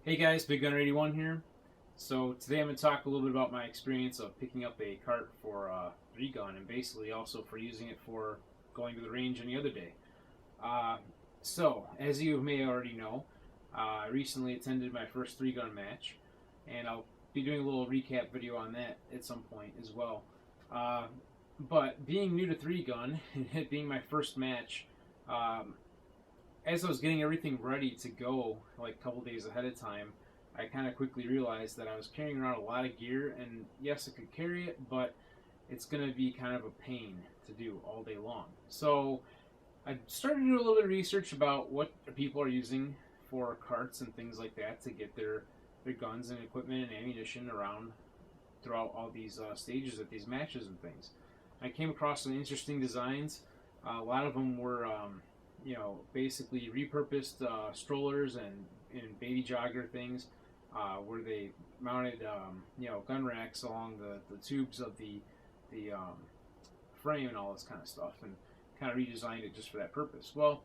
Hey guys, Big Gunner 81 here. So today I'm going to talk a little bit about my experience of picking up a cart for 3-gun and basically also for using it for going to the range any other day. Uh, as you may already know, I recently attended my first 3-gun match, and I'll be doing a little recap video on that at some point as well. But being new to 3-gun and it being my first match, um, as I was getting everything ready to go, like a couple days ahead of time, I kind of quickly realized that I was carrying around a lot of gear, and yes, I could carry it, but it's going to be kind of a pain to do all day long. So I started to do a little bit of research about what people are using for carts and things like that to get their guns and equipment and ammunition around throughout all these stages at these matches and things. I came across some interesting designs. A lot of them were basically repurposed strollers and baby jogger things, where they mounted, gun racks along the tubes of the frame and all this kind of stuff, and kind of redesigned it just for that purpose. Well,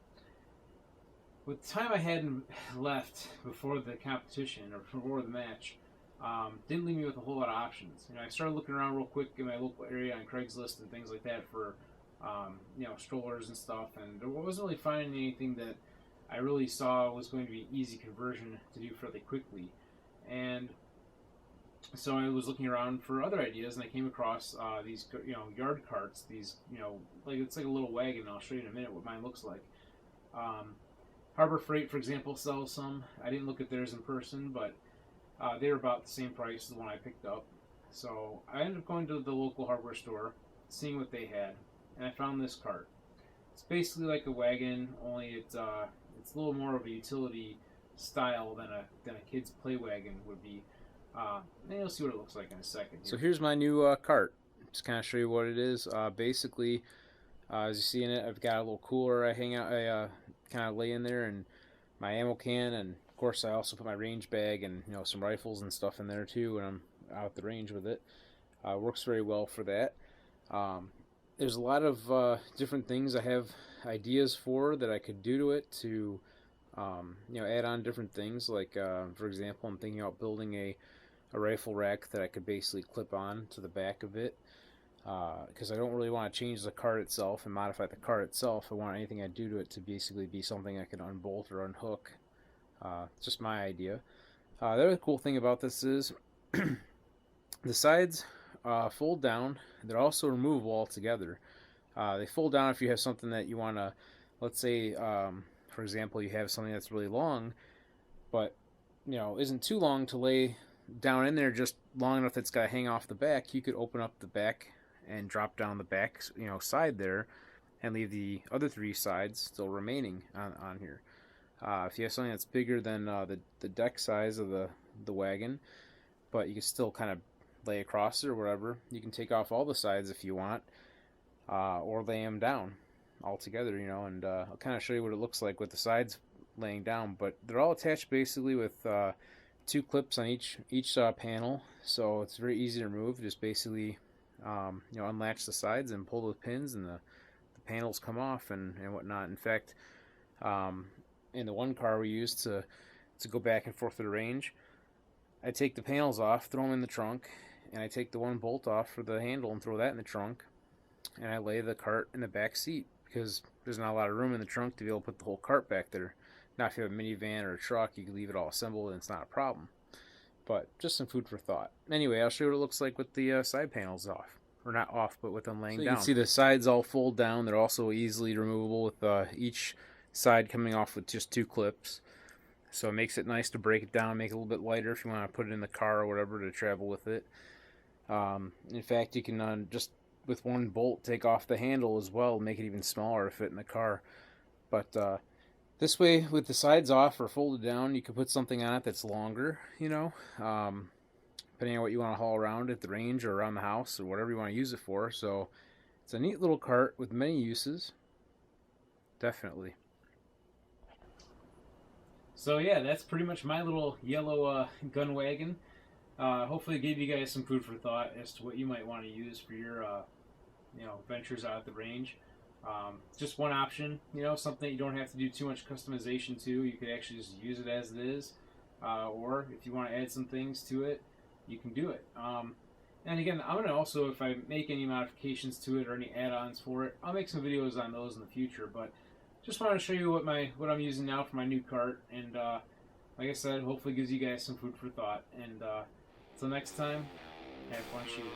with the time I had left before the competition or before the match, didn't leave me with a whole lot of options. I started looking around real quick in my local area on Craigslist and things like that for strollers and stuff, and I wasn't really finding anything that I really saw was going to be easy conversion to do fairly quickly. And so I was looking around for other ideas, and I came across these yard carts. These it's like a little wagon. And I'll show you in a minute what mine looks like. Harbor Freight, for example, sells some. I didn't look at theirs in person, but they were about the same price as the one I picked up. So I ended up going to the local hardware store, seeing what they had, and I found this cart. It's basically like a wagon, only it's a little more of a utility style than a kid's play wagon would be. And you'll see what it looks like in a second here. So here's my new cart. Just kind of show you what it is. Basically, as you see in it, I've got a little cooler I kind of lay in there, and my ammo can, and of course I also put my range bag and some rifles and stuff in there too when I'm out at the range with it. Works very well for that. There's a lot of different things I have ideas for that I could do to it to add on different things. Like for example, I'm thinking about building a rifle rack that I could basically clip on to the back of it, because I don't really want to change the cart itself and modify the cart itself. I want anything I do to it to basically be something I can unbolt or unhook. Just my idea. The other cool thing about this is the sides fold down. They're also removable altogether. They fold down if you have something that you want to, let's say, for example, you have something that's really long, but isn't too long to lay down in there, just long enough that it's got to hang off the back. You could open up the back and drop down the back side there and leave the other three sides still remaining on here. If you have something that's bigger than the deck size of the wagon, but you can still kind of lay across it or whatever, you can take off all the sides if you want, or lay them down altogether, and I'll kind of show you what it looks like with the sides laying down. But they're all attached basically with two clips on each panel, so it's very easy to remove. Just basically unlatch the sides and pull the pins, and the panels come off and whatnot. In fact, in the one car we used to go back and forth to the range, I take the panels off, throw them in the trunk, and I take the one bolt off for the handle and throw that in the trunk, and I lay the cart in the back seat because there's not a lot of room in the trunk to be able to put the whole cart back there. Now, if you have a minivan or a truck, you can leave it all assembled and it's not a problem. But just some food for thought. Anyway, I'll show you what it looks like with the side panels off. Or not off, but with them laying down. You can see the sides all fold down. They're also easily removable with each side coming off with just two clips. So it makes it nice to break it down, make it a little bit lighter if you want to put it in the car or whatever to travel with it. In fact, you can just with one bolt take off the handle as well, make it even smaller to fit in the car. But this way, with the sides off or folded down, you can put something on it that's longer, depending on what you want to haul around at the range or around the house or whatever you want to use it for. So it's a neat little cart with many uses. Definitely. So yeah, that's pretty much my little yellow gun wagon. Hopefully it gave you guys some food for thought as to what you might want to use for your ventures out at the range. Just one option, something you don't have to do too much customization to. You could actually just use it as it is. or if you want to add some things to it, you can do it. And again, I'm going to also, if I make any modifications to it or any add-ons for it, I'll make some videos on those in the future. But just wanted to show you what I'm using now for my new cart, and like I said, hopefully gives you guys some food for thought. And until next time, have fun shooting.